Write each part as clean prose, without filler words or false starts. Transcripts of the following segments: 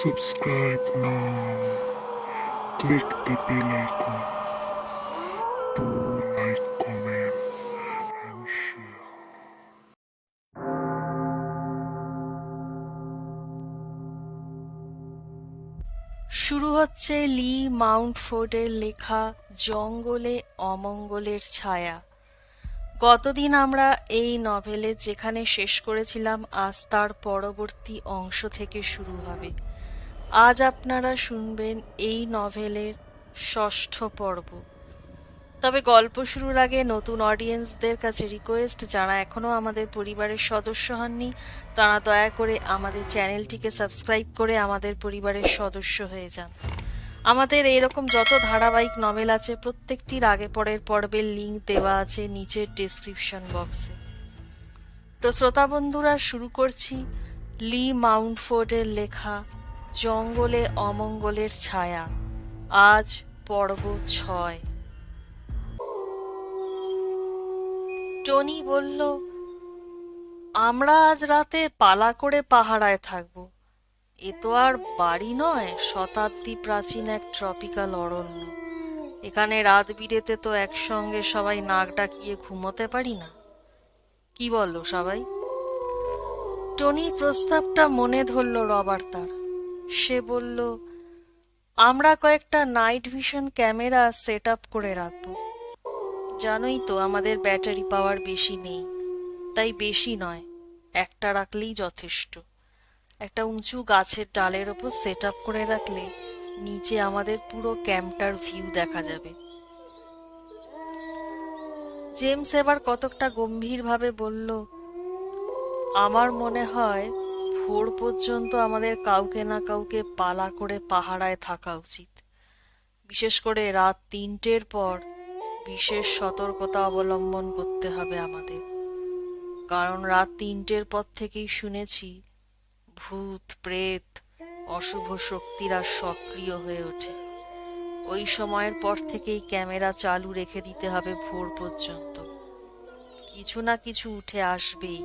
Subscribe now. Click the bell icon to like, comment, and share. শুরু হচ্ছে লি মাউন্টফোর্ডের লেখা জঙ্গলে অমঙ্গলের ছায়া। গতদিন আমরা এই নভেলে যেখানে শেষ করেছিলাম আজ তার পরবর্তী অংশ থেকে শুরু হবে। আজ আপনারা শুনবেন এই নভেলের ষষ্ঠ পর্ব। তবে গল্প শুরুর আগে নতুন অডিয়েন্সদের কাছে রিকোয়েস্ট, যারা এখনও আমাদের পরিবারের সদস্য হননি তারা দয়া করে আমাদের চ্যানেলটিকে সাবস্ক্রাইব করে আমাদের পরিবারের সদস্য হয়ে যান। আমাদের এরকম যত ধারাবাহিক নভেল আছে প্রত্যেকটির আগে পরের পর্বের লিঙ্ক দেওয়া আছে নিচের ডেসক্রিপশন বক্সে। তো শ্রোতা বন্ধুরা, শুরু করছি লি মাউন্টফোর্ডের লেখা জঙ্গলে অমঙ্গলের ছায়া। আজ পর্ব 6। টনি বলল, আমরা আজ রাতে পালা করে পাহারায় থাকবো। এ তো আর বাড়ি নয়, শতাব্দী প্রাচীন এক ট্রপিক্যাল অরণ্য। এখানে রাত বিরেতে তো একসঙ্গে সবাই নাক ডাকিয়ে ঘুমোতে পারি না। কি বলো সবাই? টনির প্রস্তাবটা মনে ধরল রবার্তার। সে বলল, আমরা কয়েকটা night vision camera set up করে রাখবো। জানোই তো আমাদের ব্যাটারি পাওয়ার বেশি নেই, তাই বেশি নয়, একটা রাখলেই যথেষ্ট। একটা উঁচু গাছের ডালের ওপর সেট আপ করে রাখলে নিচে আমাদের পুরো ক্যাম্পটার ভিউ দেখা যাবে। জেমস এবার কতকটা গম্ভীরভাবে বলল, আমার মনে হয় ভোর পর্যন্ত আমাদের কাউকে না কাউকে পালা করে পাহারায় থাকা উচিত। বিশেষ করে রাত 3টের পর বিশেষ সতর্কতা অবলম্বন করতে হবে আমাদের। কারণ রাত 3টের পর থেকেই শুনেছি ভূত প্রেত অশুভ শক্তিরা সক্রিয় হয়ে ওঠে। ওই সময়ের পর থেকেই ক্যামেরা চালু রেখে দিতে হবে ভোর পর্যন্ত। কিছু না কিছু উঠে আসবেই।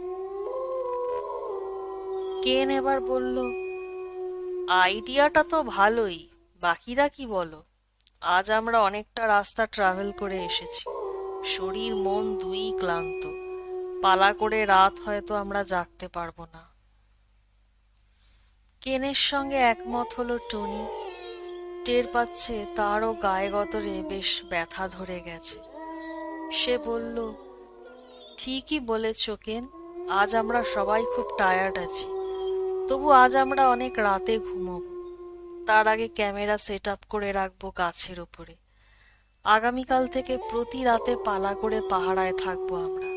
কেন এবার বলল, আইডিয়াটা তো ভালোই, বাকিরা কি বলো? আজ আমরা অনেকটা রাস্তা ট্রাভেল করে এসেছি, শরীর মন দুই ক্লান্ত। পালা করে রাত হয়তো আমরা জাগতে পারবো না। কেনের সঙ্গে একমত হলো টনি। টের পাচ্ছে তারও গায়ে গতরে বেশ ব্যথা ধরে গেছে। সে বলল, ঠিকই বলেছ কেন, আজ আমরা সবাই খুব টায়ার্ড আছি। তবু আজ আমরা অনেক রাতে ঘুমোবো। তার আগে ক্যামেরা সেট আপ করে রাখবো গাছের ওপরে। আগামীকাল থেকে প্রতি রাতে পালা করে পাহারায় থাকবো আমরা।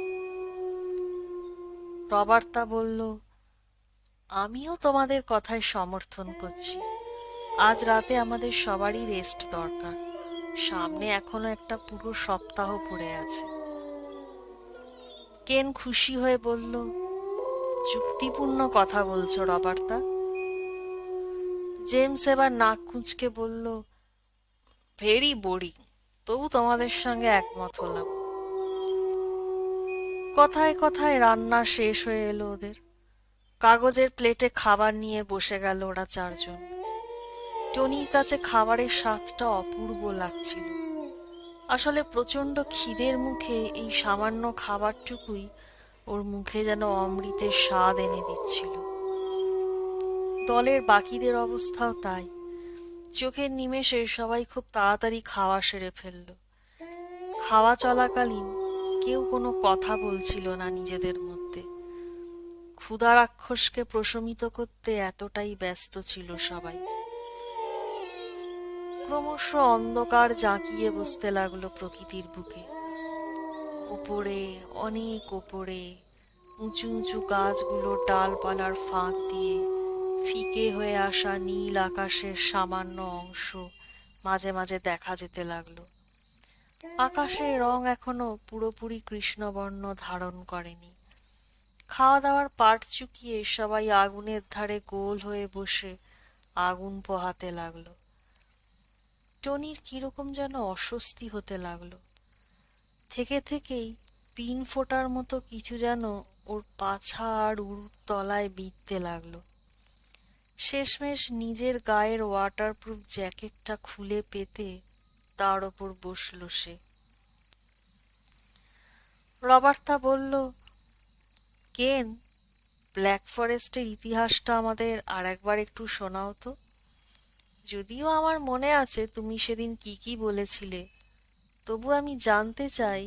রবার্তা বলল, আমিও তোমাদের কথায় সমর্থন করছি। আজ রাতে আমাদের সবারই রেস্ট দরকার। সামনে এখনো একটা পুরো সপ্তাহ পড়ে আছে। কেন খুশি হয়ে বলল, যুক্তিপূর্ণ কথা বলছো রবার্তা। জেমস এবার নাক কুঁচকে বলল, ভেরি বোরিং, তবু তোমাদের সঙ্গে একমত হলাম। কথায় কথায় রান্না শেষ হয়ে এলো ওদের। কাগজের প্লেটে খাবার নিয়ে বসে গেল ওরা 4জন। টনির কাছে খাবারের স্বাদটা অপূর্ব লাগছিল। আসলে প্রচন্ড খিদের মুখে এই সামান্য খাবারটুকুই ওর মুখে যেন অমৃতের স্বাদ এনে দিচ্ছিল। দলের বাকিদের অবস্থাও তাই। চোখের নিমেষে সবাই খুব তাড়াতাড়ি খাওয়া সেরে ফেলল। খাওয়া চলাকালীন কেউ কোনো কথা বলছিল না নিজেদের মধ্যে। ক্ষুধা রাক্ষসকে প্রশমিত করতে এতটাই ব্যস্ত ছিল সবাই। ক্রমশ অন্ধকার জাঁকিয়ে বসতে লাগলো প্রকৃতির বুকে। ওপরে, অনেক ওপরে, উঁচু উঁচু গাছগুলোর ডালপালার ফাঁক দিয়ে ফিকে হয়ে আসা নীল আকাশের সামান্য অংশ মাঝে মাঝে দেখা যেতে লাগলো। আকাশের রং এখনো পুরোপুরি কৃষ্ণবর্ণ ধারণ করেনি। খাওয়া দাওয়ার পাট চুকিয়ে সবাই আগুনের ধারে গোল হয়ে বসে আগুন পোহাতে লাগলো। টনির কিরকম যেন অস্বস্তি হতে লাগলো। থেকে থেকেই পিন ফোটার মতো কিছু যেন ওর পাছা আর উরুর তলায় বিঁধতে লাগলো। শেষমেশ নিজের গায়ের ওয়াটারপ্রুফ জ্যাকেটটা খুলে পেতে তার ওপর বসল সে। রবার্তা বলল, কেন, ব্ল্যাক ফরেস্টের ইতিহাসটা আমাদের আর একবার একটু শোনাও তো। যদিও আমার মনে আছে তুমি সেদিন কি কি বলেছিলে, তবু আমি জানতে চাই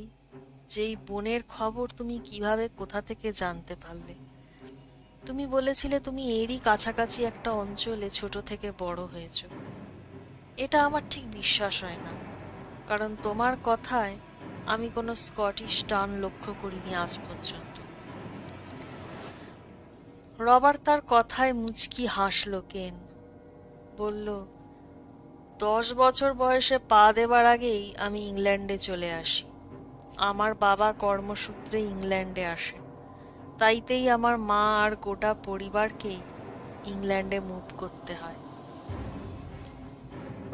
যে এই বনের খবর তুমি কিভাবে কোথা থেকে জানতে পারলে। তুমি বলেছিলে তুমি এরই কাছাকাছি একটা অঞ্চলে ছোট থেকে বড় হয়েছো। এটা আমার ঠিক বিশ্বাস হয় না, কারণ তোমার কথায় আমি কোনো স্কটিশ টান লক্ষ্য করিনি আজ পর্যন্ত। রবার্ট তার কথায় মুচকি হাসল। কেন বলল, 10 বছর বয়সে পা দেবার আগেই আমি ইংল্যান্ডে চলে আসি। আমার বাবা কর্মসূত্রে ইংল্যান্ডে আসেন, তাইতেই আমার মা আর গোটা পরিবারকেই ইংল্যান্ডে মুভ করতে হয়।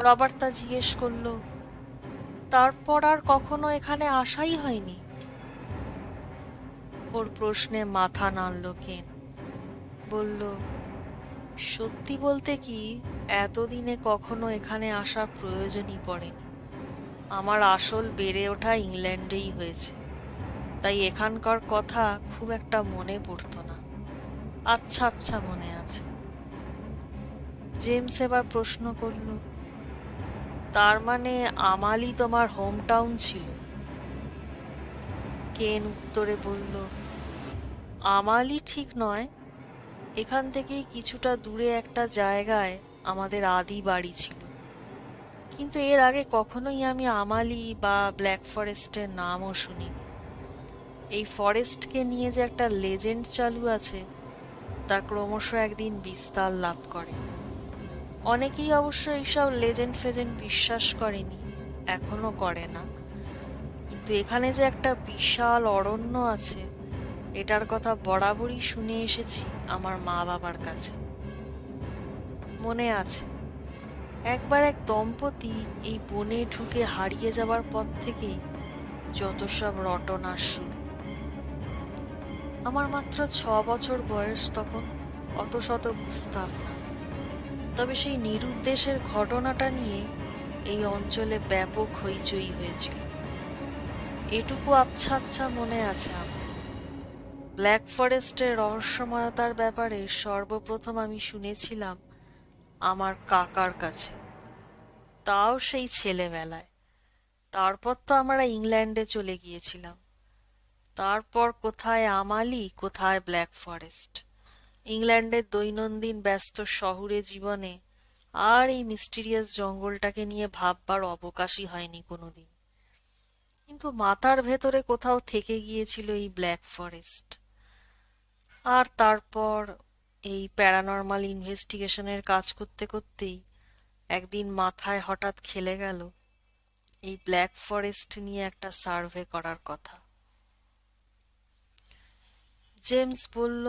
রবার্ট তা জিজ্ঞেস করল, তারপর আর কখনো এখানে আসাই হয়নি? ওর প্রশ্নে মাথা নাড়ল কেন। বলল, সত্যি বলতে কি, এতদিনে কখনো এখানে আসার প্রয়োজনই পড়েনি। আমার আসল বেড়ে ওঠা ইংল্যান্ডেই হয়েছে, তাই এখানকার কথা খুব একটা মনে পড়তো না। আচ্ছা আচ্ছা মনে আছে। জেমস এবার প্রশ্ন করল, তার মানে আমালি তোমার হোম টাউন ছিল? কেন উত্তরে বলল, আমালি ঠিক নয়, এখান থেকেই কিছুটা দূরে একটা জায়গায় আমাদের আদি বাড়ি ছিল। কিন্তু এর আগে কখনোই আমি আমালি বা ব্ল্যাক ফরেস্টের নামও শুনিনি। এই ফরেস্টকে নিয়ে যে একটা লেজেন্ড চালু আছে, তা ক্রমশ একদিন বিস্তার লাভ করে। অনেকেই অবশ্য এইসব লেজেন্ড ফেজেন্ড বিশ্বাস করেনি, এখনো করে না। কিন্তু এখানে যে একটা বিশাল অরণ্য আছে, এটার কথা বরাবরই শুনে এসেছি আমার মা বাবার কাছে। মনে আছে, একবার এক দম্পতি এই বনে ঢুকে হারিয়ে যাবার পর থেকেই যত সব রটনা শুরু। আমার মাত্র 6 বছর বয়স তখন, অত শত বুঝতাম না। তবে সেই নিরুদ্দেশের ঘটনাটা নিয়ে এই অঞ্চলে ব্যাপক হইচই হয়েছিল, এটুকু আবছা আবছা মনে আছে আমার। ব্ল্যাক ফরেস্টের রহস্যময়তার ব্যাপারে সর্বপ্রথম আমি শুনেছিলাম আমার কাকার কাছে, তাও সেই ছেলেবেলায়। তারপর তো আমরা ইংল্যান্ডে চলে গিয়েছিলাম। তারপর কোথায় আমালি, কোথায় ব্ল্যাক ফরেস্ট। ইংল্যান্ডের দৈনন্দিন ব্যস্ত শহুরে জীবনে আর এই মিস্টিরিয়াস জঙ্গলটাকে নিয়ে ভাববার অবকাশই হয়নি কোনোদিন। কিন্তু মাথার ভেতরে কোথাও থেকে গিয়েছিল এই ব্ল্যাক ফরেস্ট। আর তারপর এই প্যারানর্মাল ইনভেস্টিগেশনের কাজ করতে করতেই একদিন মাথায় হঠাৎ খেলে গেল এই ব্ল্যাক ফরেস্ট নিয়ে একটা সার্ভে করার কথা। জেমস বলল,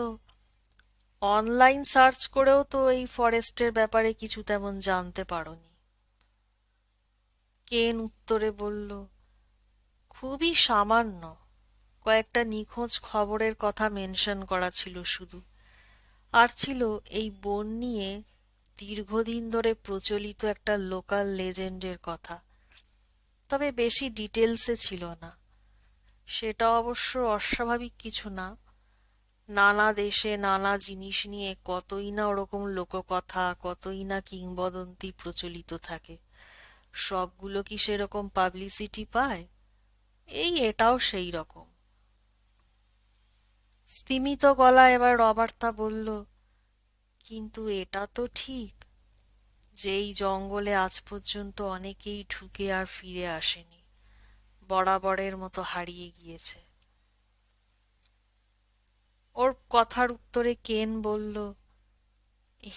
অনলাইন সার্চ করেও তো এই ফরেস্টের ব্যাপারে কিছু তেমন জানতে পারোনি? কেন উত্তরে বলল, খুবই সামান্য কয়েকটা নিখোঁজ খবরের কথা মেনশন করা ছিল শুধু। আর ছিল এই বন নিয়ে দীর্ঘদিন ধরে প্রচলিত একটা লোকাল লেজেন্ডের কথা, তবে বেশি ডিটেলসে ছিল না। সেটা অবশ্য অস্বাভাবিক কিছু না। নানা দেশে নানা জিনিস নিয়ে কতই না ওরকম লোককথা, কতই না কিংবদন্তি প্রচলিত থাকে। সবগুলো কি সেরকম পাবলিসিটি পায়? এই এটাও সেই রকম। স্তিমিত গলায় এবার রবার্তা বলল, কিন্তু এটা তো ঠিক যে এই জঙ্গলে আজ পর্যন্ত অনেকেই ঢুকে আর ফিরে আসেনি, বরাবরের মতো হারিয়ে গিয়েছে। ওর কথার উত্তরে কেন বলল,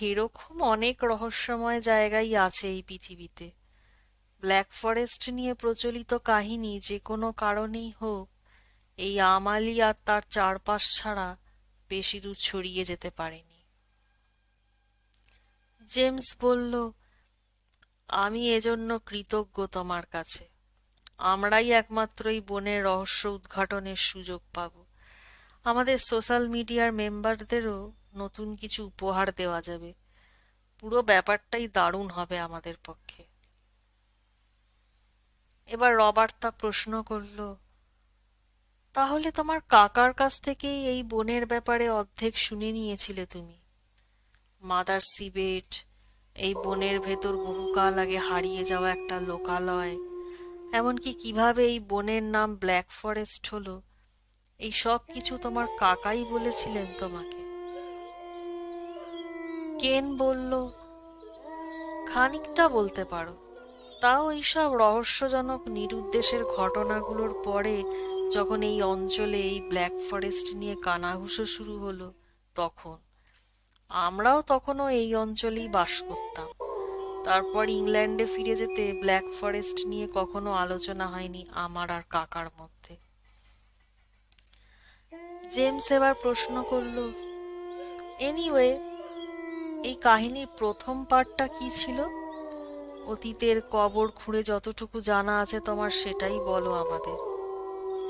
এরকম অনেক রহস্যময় জায়গাই আছে এই পৃথিবীতে। ব্ল্যাক ফরেস্ট নিয়ে প্রচলিত কাহিনী যে কোনো কারণেই হোক এই আমালি আর তার চারপাশ ছাড়া বেশি দূর ছড়িয়ে যেতে পারেনি। জেমস বলল, আমি এজন্য কৃতজ্ঞ তোমার কাছে। আমরাই একমাত্র এই বনের রহস্য উদ্ঘাটনের সুযোগ পাব। আমাদের সোশ্যাল মিডিয়ার মেম্বারদেরও নতুন কিছু উপহার দেওয়া যাবে। পুরো ব্যাপারটাই দারুণ হবে আমাদের পক্ষে। এবার রবার্ট তা প্রশ্ন করল, তাহলে তোমার কাকার কাছ থেকেই এই বনের ব্যাপারে অর্ধেক শুনে নিয়েছিলে তুমি? মাদার সিবেট, এই বনের ভেতর বহুকাল আগে হারিয়ে যাওয়া একটা লোকালয়, এমনকি কিভাবে এই বনের নাম ব্ল্যাক ফরেস্ট হলো, এই সব কিছু তোমার কাকাই বলেছিলেন তোমাকে? কেন বলল, খানিকটা বলতে পারো। তাও এইসব রহস্যজনক নিরুদ্দেশের ঘটনাগুলোর পরে যখন এই অঞ্চলে এই ব্ল্যাক ফরেস্ট নিয়ে কানাঘুষো শুরু হলো, তখন আমরাও তখনও এই অঞ্চলেই বাস করতাম। তারপর ইংল্যান্ডে ফিরে যেতে ব্ল্যাক ফরেস্ট নিয়ে কখনো আলোচনা হয়নি আমার আর কাকার মধ্যে। জেমস এবার প্রশ্ন করল, এনিওয়ে, এই কাহিনীর প্রথম পার্টটা কি ছিল? অতীতের কবর খুঁড়ে যতটুকু জানা আছে তোমার সেটাই বলো আমাদের।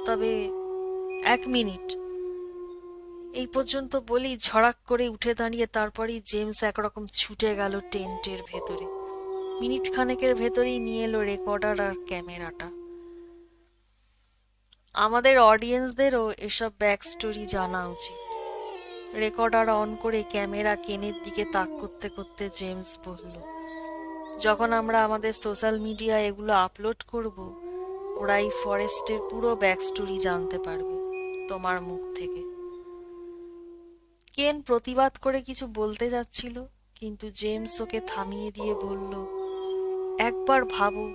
তবে 1 মিনিট, এই পর্যন্ত বলি ঝড়াক করে উঠে দাঁড়িয়ে তারপরেই জেমস একরকম ছুটে গেল টেন্টের ভেতরে। মিনিট খানেকের ভেতরেই নিয়ে এলো রেকর্ডার আর ক্যামেরাটা। আমাদের অডিয়েন্সদেরও এসব ব্যাক স্টোরি জানা উচিত। রেকর্ডার অন করে ক্যামেরা কেনের দিকে তাক করতে করতে জেমস বলল, যখন আমরা আমাদের সোশ্যাল মিডিয়া এগুলো আপলোড করব, ওরা এই ফরেস্টের পুরো ব্যাক স্টোরি জানতে পারবে তোমার মুখ থেকে। কেন প্রতিবাদ করে কিছু বলতে যাচ্ছিল, কিন্তু জেমস ওকে থামিয়ে দিয়ে বলল, একবার ভাবো,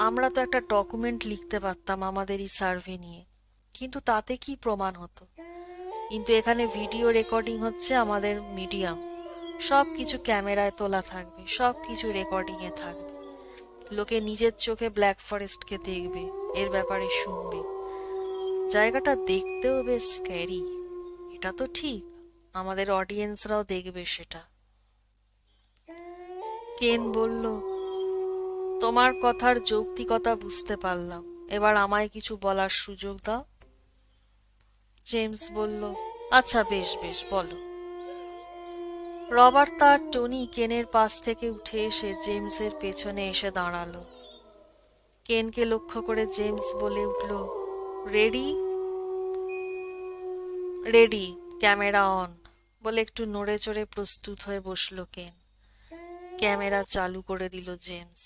আমরা তো একটা ডকুমেন্ট লিখতে পারতাম আমাদের এই সার্ভে নিয়ে, কিন্তু তাতে কি প্রমাণ হতো? কিন্তু এখানে ভিডিও রেকর্ডিং হচ্ছে আমাদের মিডিয়াম, সব কিছু ক্যামেরায় তোলা থাকবে, সব কিছু রেকর্ডিং এ থাকবে। লোকে নিজের চোখে ব্ল্যাক ফরেস্টকে দেখবে, এর ব্যাপারে শুনবে। জায়গাটা দেখতেও বেশ স্ক্যারি, এটা তো ঠিক, আমাদের অডিয়েন্সরাও দেখবে সেটা। কেন বলল, তোমার কথার যৌক্তিকতা বুঝতে পারলাম, এবার আমায় কিছু বলার সুযোগ দাও। জেমস বলল, আচ্ছা বেশ বেশ, বলো। রবার্ট আর টনি কেনের পাশ থেকে উঠে এসে জেমসের পেছনে এসে দাঁড়ালো। কেনকে লক্ষ্য করে জেমস বলে উঠল, রেডি? রেডি, ক্যামেরা অন, বলে একটু নড়ে চড়ে প্রস্তুত হয়ে বসলো কেন। ক্যামেরা চালু করে দিল জেমস।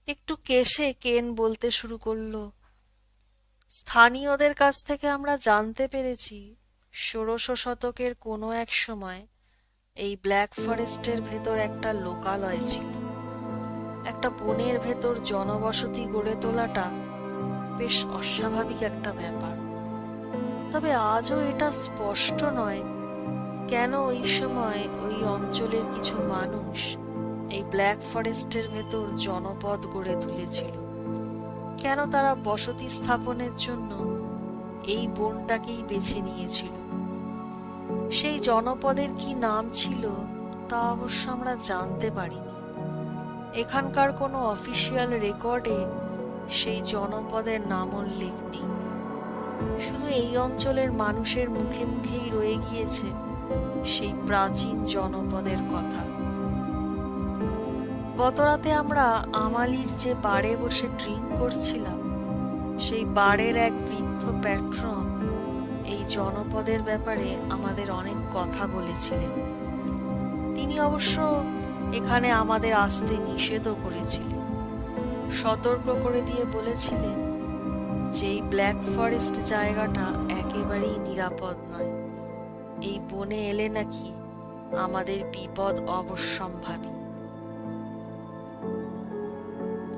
একটু কেশে কেন বলতে শুরু করলো, স্থানীয়দের কাছ থেকে আমরা জানতে পেরেছি 1600 শতকের কোনো এক সময় এই ব্ল্যাক ফরেস্টের ভেতর একটা লোকালয় ছিল। একটা বনের ভেতর জনবসতি গড়ে তোলাটা বেশ অস্বাভাবিক একটা ব্যাপার। তবে আজও এটা স্পষ্ট নয় কেন ওই সময় ওই অঞ্চলের কিছু মানুষ এই ব্ল্যাক ফরেস্টের ভেতর জনপদ গড়ে তুলেছিল, কেন তারা বসতি স্থাপনের জন্য এই বনটাকেই বেছে নিয়েছিল। সেই জনপদের কি নাম ছিল তা অবশ্য আমরা জানতে পারিনি। এখানকার কোনো অফিসিয়াল রেকর্ডে সেই জনপদের নাম উল্লেখ নেই। শুধু এই অঞ্চলের মানুষের মুখে মুখেই রয়ে গিয়েছে সেই প্রাচীন জনপদের কথা। গতরাতে আমরা আমালির যে বারে বসে ড্রিঙ্ক করছিলাম, সেই বারের এক বৃদ্ধ প্যাট্রন এই জনপদের ব্যাপারে আমাদের অনেক কথা বলেছিলেন। তিনি অবশ্য এখানে আমাদের আসতে নিষেধও করেছিলেন, সতর্ক করে দিয়ে বলেছিলেন যে এই ব্ল্যাক ফরেস্ট জায়গাটা একেবারেই নিরাপদ নয়। এই বনে এলে নাকি আমাদের বিপদ অবশ্যম্ভাবী।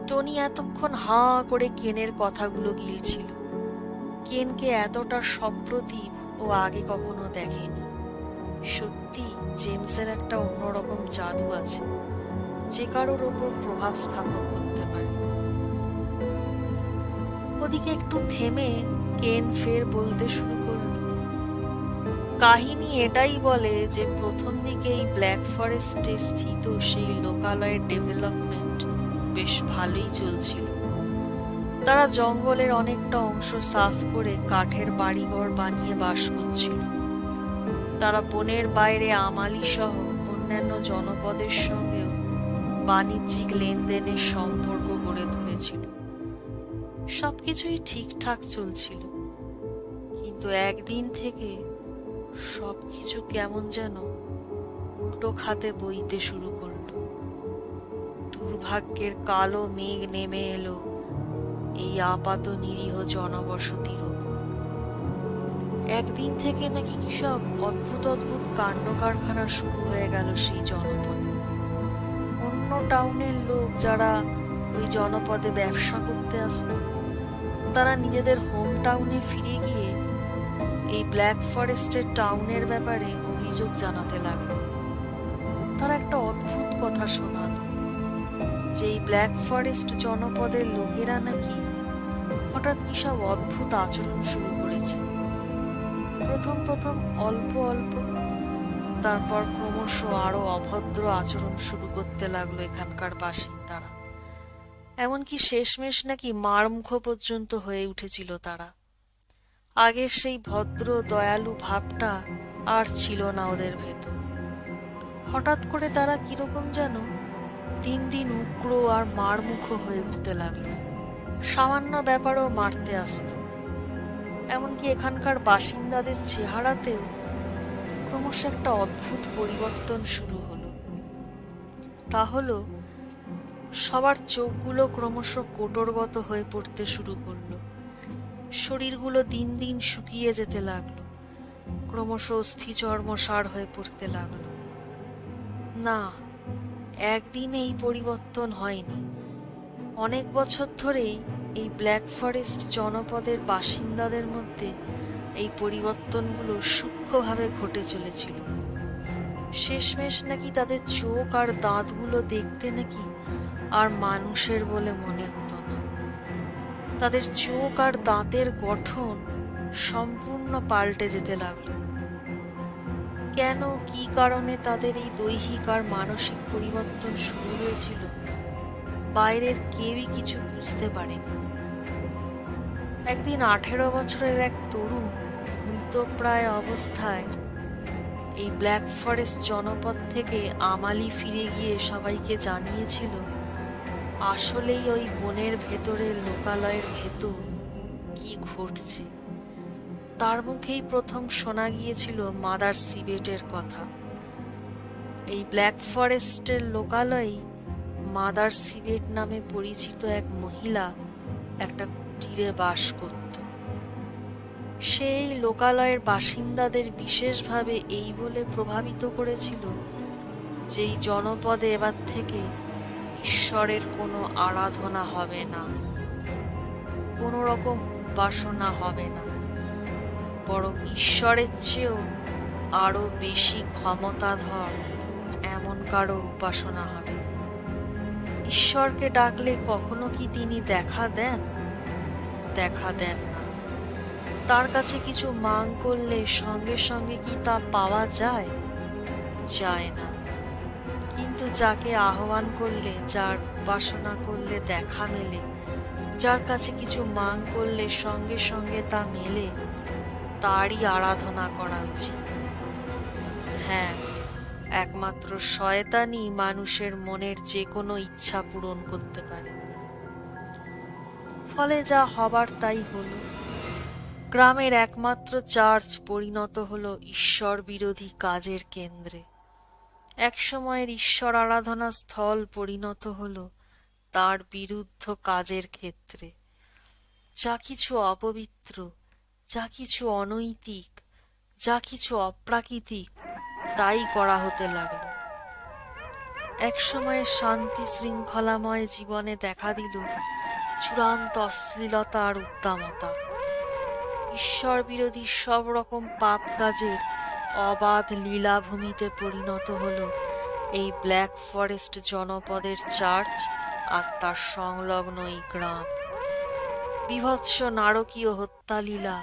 টনি এতক্ষণ হাঁ করে কেনের কথাগুলো গিলছিল। কেনকে এতটা সপ্রতিভ ও আগে কখনো দেখেনি। সত্যি জেমসের একটা অন্যরকম জাদু আছে, যে কারোর ওপর প্রভাব স্থাপন করতে পারে। ওদিকে একটু থেমে কেন ফের বলতে শুরু করল, কাহিনী এটাই বলে যে প্রথম দিকে এই ব্ল্যাক ফরেস্টে স্থিত সেই লোকালয়ের ডেভেলপমেন্ট বেশ ভালোই চলছিল। তারা জঙ্গলের অনেকটা অংশ সাফ করে কাঠের বাড়িঘর বানিয়ে বাস করছিল। তারা বনের বাইরে আমালি সহ অন্য অন্যান্য জনপদের সঙ্গেও বাণিজ্যিক লেনদেনের সম্পর্ক গড়ে তুলেছিল। সবকিছুই ঠিকঠাক চলছিল, কিন্তু একদিন থেকে সবকিছু কেমন যেন উল্টো খাতে বইতে শুরু করলো। দুর্ভাগ্যের কালো মেঘ নেমে এলো এই আপাত নিরীহ জনবসতির ওপর। একদিন থেকে নাকি কি সব অদ্ভুত অদ্ভুত কাণ্ড কারখানা শুরু হয়ে গেল সেই জনপদে। অন্য টাউনের লোক যারা ওই জনপদে ব্যবসা করতে আসতো, তারা নিজেদের হোম টাউনে ফিরে গিয়ে এই ব্ল্যাক ফরেস্টের টাউনের ব্যাপারে অভিযোগ জানাতে লাগলো। তারা একটা অদ্ভুত কথা শোনাল যে এই ব্ল্যাক ফরেস্ট জনপদের লোকেরা নাকি হঠাৎ কি সব অদ্ভুত আচরণ শুরু করেছে। প্রথম প্রথম অল্প অল্প, তারপর ক্রমশ আরো অভদ্র আচরণ শুরু করতে লাগলো এখানকার বাসিন্দারা। এমনকি শেষমেশ নাকি মারমুখ পর্যন্ত হয়ে উঠেছিল তারা। আগের সেই ভদ্র দয়ালু ভাবটা আর ছিল না ওদের ভেতর। হঠাৎ করে তারা কিরকম যেন দিন দিন উগ্র আর মারমুখ হয়ে উঠতে লাগলো। সামান্য ব্যাপারও মারতে আসতো। এমনকি এখানকার বাসিন্দাদের চেহারাতেও ক্রমশ একটা অদ্ভুত পরিবর্তন শুরু হলো। তা হলো সবার চোখগুলো ক্রমশ কোটরগত হয়ে পড়তে শুরু করলো। শরীরগুলো দিন দিন শুকিয়ে যেতে লাগলো, ক্রমশ অস্থিচর্মসার হয়ে পড়তে লাগলো। না, একদিন এই পরিবর্তন হয়নি। অনেক বছর ধরেই এই ব্ল্যাক ফরেস্ট জনপদের বাসিন্দাদের মধ্যে এই পরিবর্তনগুলো সূক্ষ্মভাবে ঘটে চলেছিল। শেষমেশ নাকি তাদের চোখ আর দাঁতগুলো দেখতে নাকি আর মানুষের বলে মনে হতো না। তাদের চোখ আর দাঁতের গঠন সম্পূর্ণ পাল্টে যেতে লাগলো। কেন, কি কারণে তাদের এই দৈহিক আর মানসিক পরিবর্তন শুরু হয়েছিল, বাইরের কেউই কিছু বুঝতে পারেনি। একদিন 18 বছরের এক তরুণ মৃতপ্রায় অবস্থায় এই ব্ল্যাক ফরেস্ট জনপদ থেকে আমালি ফিরে গিয়ে সবাইকে জানিয়েছিল আসলেই ওই বনের ভেতরের লোকালয়ের ভেতর কি ঘটছে। তার মুখেই প্রথম শোনা গিয়েছিল মাদার সিবেটের কথা। এই ব্ল্যাক ফরেস্টের লোকালয়ে মাদার সিবেট নামে পরিচিত এক মহিলা একটা কুটিরে বাস করত। সেই লোকালয়ের বাসিন্দাদের বিশেষভাবে এই বলে প্রভাবিত করেছিল যে এই জনপদে এবার থেকে ঈশ্বরের কোনো আরাধনা হবে না, কোনো রকম উপাসনা হবে না, বরং ঈশ্বরের চেয়েও আরো বেশি ক্ষমতাধর এমন কারো উপাসনা হবে। ঈশ্বরকে ডাকলে কখনো কি তিনি দেখা দেন? দেখা দেন না। তার কাছে কিছু মাং করলে সঙ্গে সঙ্গে কি তা পাওয়া যায়? যায় না। কিন্তু যাকে আহ্বান করলে, যার উপাসনা করলে দেখা মেলে, যার কাছে কিছু মাং করলে সঙ্গে সঙ্গে তা মেলে, তারই আরাধনা করা উচিত। হ্যাঁ, একমাত্র শয়তানই মানুষের মনের যে কোনো ইচ্ছা পূরণ করতে পারে। ফলে যা হবার তাই হলো। গ্রামের একমাত্র চার্চ পরিণত হলো ঈশ্বর বিরোধী কাজের কেন্দ্রে। একসময়ের ঈশ্বর আরাধনা স্থল পরিণত হলো তার বিরুদ্ধ কাজের ক্ষেত্রে। যা কিছু অপবিত্র, যা কিছু অনৈতিক, যা কিছু অপ্রাকৃতিক, তাই করা হতে লাগলো। একসময় শান্তি শৃঙ্খলাময় জীবনে দেখা দিল চূড়ান্ত অশ্লীলতা আর উদ্দামতা। ঈশ্বর বিরোধী সব রকম পাপ কাজের অবাধ লীলাভূমিতে পরিণত হলো এই ব্ল্যাক ফরেস্ট জনপদের চার্চ আর তার সংলগ্ন এই গ্রাম। বীভৎস নারকীয় হত্যালীলা,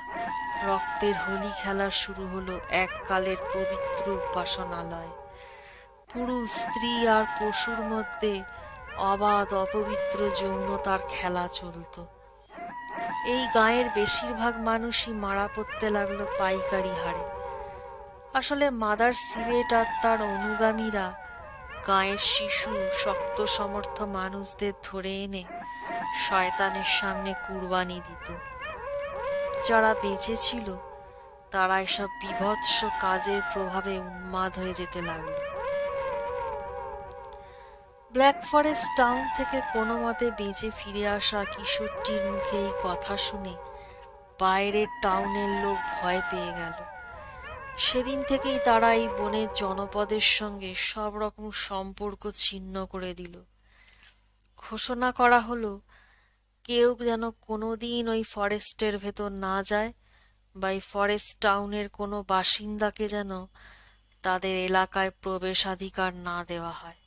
রক্তের হোলি খেলা শুরু হলো এককালের পবিত্র উপাসনালয়। পুরুষ, স্ত্রী আর পশুর মধ্যে অবাধ অপবিত্র যৌনতার খেলা চলত। এই গাঁয়ের বেশিরভাগ মানুষই মারা পড়তে লাগলো পাইকারি হারে। আসলে মাদার সিবেট আর তার অনুগামীরা গাঁয়ের শিশু শক্ত সমর্থ মানুষদের ধরে এনে শয়তানের সামনে কুরবানি দিত। যারা বেঁচে ছিল তারা এসব বীভৎস কাজের প্রভাবে উন্মাদ হয়ে যেতে লাগলো। ব্ল্যাক ফরেস্ট টাউন থেকে কোনো মতে বেঁচে ফিরে আসা কিশোরটির মুখে এই কথা শুনে বাইরের টাউনের লোক ভয় পেয়ে গেল। সেদিন থেকেই তারা এই বনের জনপদের সঙ্গে সব রকম সম্পর্ক ছিন্ন করে দিল। ঘোষণা করা হলো কেউ যেন কোনোদিন ওই ফরেস্টের ভেতর না যায়, বা এই ফরেস্ট টাউনের কোনো বাসিন্দাকে যেন তাদের এলাকায় প্রবেশাধিকার না দেওয়া হয়।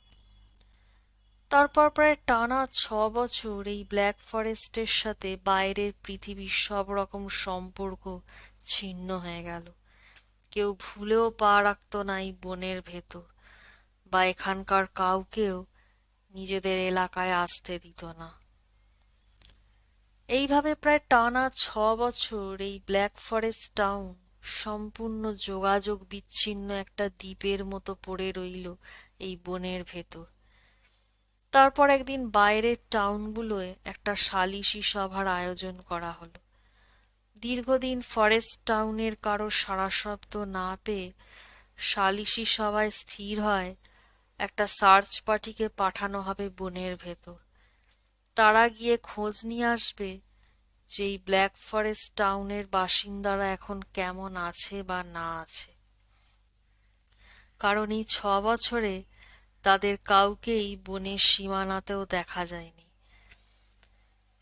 তারপর প্রায় টানা 6 বছর এই ব্ল্যাক ফরেস্টের সাথে বাইরের পৃথিবীর সব রকম সম্পর্ক ছিন্ন হয়ে গেল। কেউ ভুলেও পা রাখত না এই বনের ভেতর, বা এখানকার কাউকেও নিজেদের এলাকায় আসতে দিত না। এইভাবে প্রায় টানা 6 বছর এই ব্ল্যাক ফরেস্ট টাউন সম্পূর্ণ যোগাযোগ বিচ্ছিন্ন একটা দ্বীপের মতো পড়ে রইল এই বনের ভেতর। তারপর একদিন বাইরের টাউনগুলোয় একটা সালিশি সভার আয়োজন করা হলো। দীর্ঘদিন ফরেস্ট টাউনের কারো সাড়া শব্দ না পেয়ে সালিশি সভায় স্থির হয় একটা সার্চ পার্টিকে পাঠানো হবে বনের ভেতর। তারা গিয়ে খোঁজ নিয়ে আসবে যে এই ব্ল্যাক ফরেস্ট টাউনের বাসিন্দারা এখন কেমন আছে বা না আছে, কারণ এই 6 বছরে তাদের কাউকেই বনের সীমানাতেও দেখা যায়নি।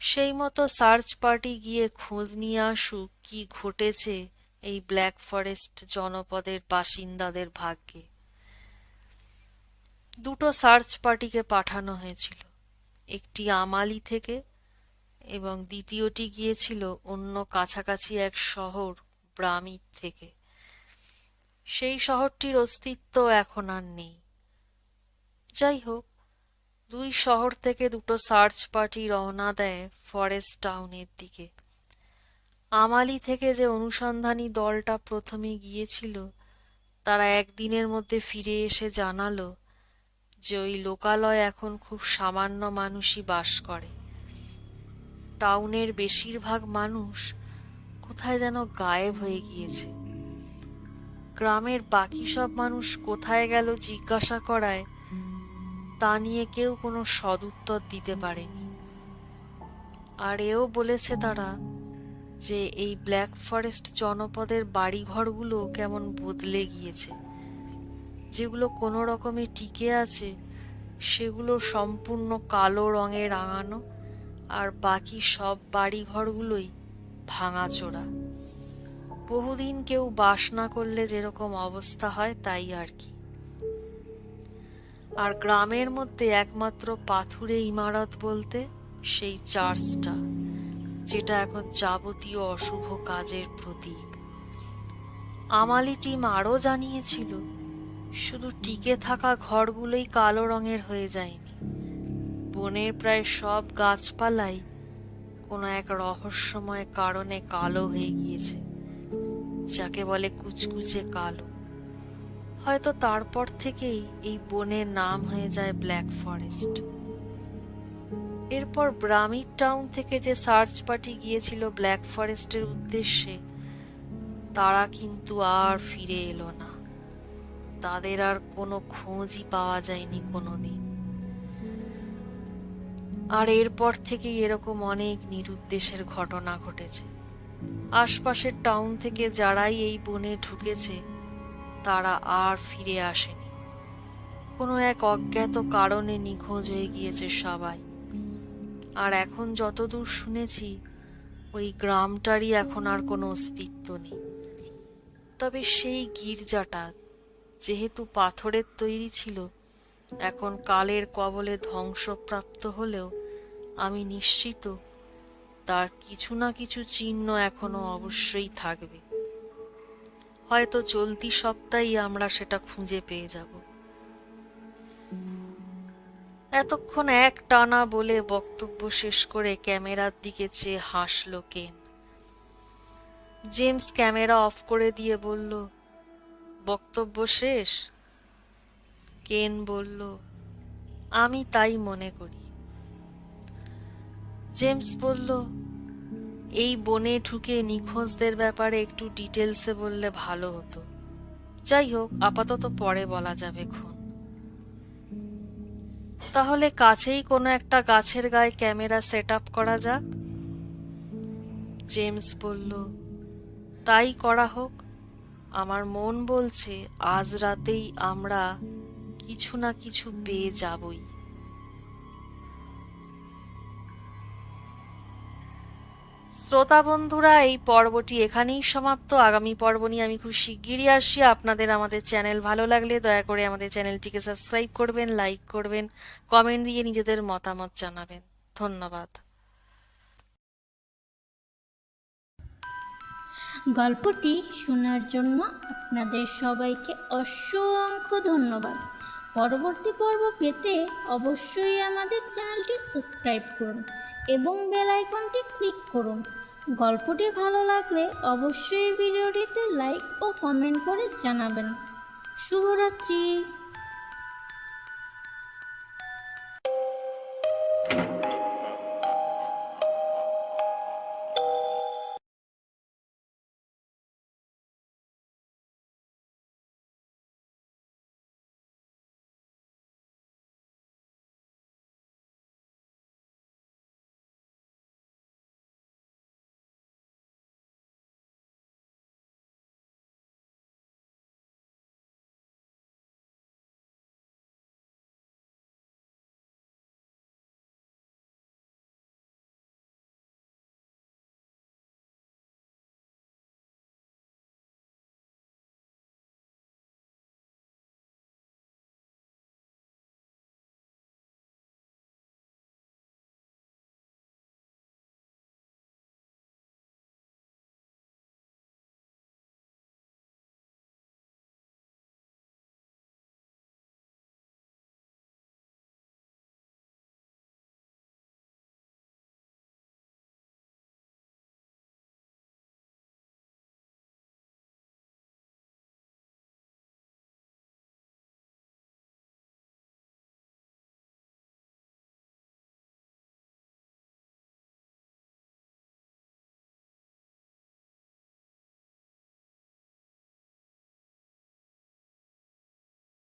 সেই মতো সার্চ পার্টি গিয়ে খোঁজ নিয়ে আসুক কি ঘটেছে এই ব্ল্যাক ফরেস্ট জনপদের বাসিন্দাদের ভাগ্যে। দুটো সার্চ পার্টিকে পাঠানো হয়েছিল, একটি আমালি থেকে এবং দ্বিতীয়টি গিয়েছিল অন্য কাছাকাছি এক শহর ব্রামির থেকে। সেই শহরটির অস্তিত্ব এখন আর নেই। যাই হোক, দুই শহর থেকে দুটো সার্চ পার্টি রওনা দেয় ফরেস্ট টাউনের দিকে। আমালি থেকে যে অনুসন্ধানী দলটা প্রথমে গিয়েছিল তারা একদিনের মধ্যে ফিরে এসে জানালো যে ওই লোকালয়ে এখন খুব সামান্য মানুষই বাস করে। টাউনের বেশিরভাগ মানুষ কোথায় যেন গায়েব হয়ে গিয়েছে। গ্রামের বাকি সব মানুষ কোথায় গেল জিজ্ঞাসা করায় তা নিয়ে কেউ কোনো সদুত্তর দিতে পারেনি। আর এও বলেছে তারা যে এই ব্ল্যাক ফরেস্ট জনপদের বাড়িঘরগুলো কেমন বদলে গিয়েছে। যেগুলো কোনো রকমে টিকে আছে সেগুলো সম্পূর্ণ কালো রঙে রাঙানো, আর বাকি সব বাড়িঘরগুলোই ভাঙাচোরা। বহুদিন কেউ বাস না করলে যেরকম অবস্থা হয় তাই আর কি। আর গ্রামের মধ্যে একমাত্র পাথুরে ইমারত বলতে সেই চার্চটা, যেটা এখন যাবতীয় অশুভ কাজের প্রতীক। আমালি টিম আরও জানিয়েছিল শুধু টিকে থাকা ঘরগুলোই কালো রঙের হয়ে যায়নি, বনের প্রায় সব গাছপালাই কোনো এক রহস্যময় কারণে কালো হয়ে গিয়েছে, যাকে বলে কুচকুচে কালো। হয়তো তারপর থেকেই এই বনের নাম হয়ে যায় ব্ল্যাক ফরেস্ট। এরপর ব্রামির টাউন থেকে যে সার্চ পার্টি গিয়েছিল ব্ল্যাক ফরেস্টের উদ্দেশ্যে তারা কিন্তু আর ফিরে এলো না। তাদের আর কোনো খোঁজই পাওয়া যায়নি কোনোদিন। আর এরপর থেকেই এরকম অনেক নিরুদ্দেশের ঘটনা ঘটেছে। আশপাশের টাউন থেকে যারাই এই বনে ঢুকেছে তারা আর ফিরে আসেনি। কোনো এক অজ্ঞাত কারণে নিখোঁজ হয়ে গিয়েছে সবাই। আর এখন যতদূর শুনেছি ওই গ্রামটারই এখন আর কোনো অস্তিত্ব নেই। তবে সেই গির্জাটা যেহেতু পাথরের তৈরি ছিল, এখন কালের কবলে ধ্বংসপ্রাপ্ত হলেও আমি নিশ্চিত তার কিছু না কিছু চিহ্ন এখনো অবশ্যই থাকবে। হয়তো চলতি সপ্তাহেই আমরা সেটা খুঁজে পেয়ে যাব। এতক্ষণ এক টানা বলে বক্তব্য শেষ করে ক্যামেরার দিকে চেয়ে হাসল কেন। জেমস ক্যামেরা অফ করে দিয়ে বলল, বক্তব্য শেষ? কেন বলল, আমি তাই মনে করি। জেমস বলল, এই বনে ঢুকে নিখোঁজদের ব্যাপারে একটু ডিটেলসে বললে ভালো হতো। যাই হোক, আপাতত পরে বলা যাবে খন। তাহলে কাছেই কোনো একটা গাছের গায়ে ক্যামেরা সেট আপ করা যাক। জেমস বলল, তাই করা হোক। আমার মন বলছে আজ রাতেই আমরা কিছু না কিছু পেয়ে যাবই। শ্রোতা বন্ধুরা, এই পর্বটি এখানেই সমাপ্ত। আগামী পর্ব নিয়ে আমি খুব শিগগিরই আসছি। আপনাদের আমাদের চ্যানেল ভালো লাগলে দয়া করে আমাদের চ্যানেলটিকে সাবস্ক্রাইব করবেন, লাইক করবেন, কমেন্ট দিয়ে নিজেদের মতামত জানাবেন। ধন্যবাদ। গল্পটি শোনার জন্য আপনাদের সবাইকে অসংখ্য ধন্যবাদ। পরবর্তী পর্ব পেতে অবশ্যই আমাদের চ্যানেলটি সাবস্ক্রাইব করুন এবং বেল আইকনটি ক্লিক করুন। গল্পটি ভালো লাগলে অবশ্যই ভিডিওটিতে লাইক ও কমেন্ট করে জানাবেন। শুভরাত্রি।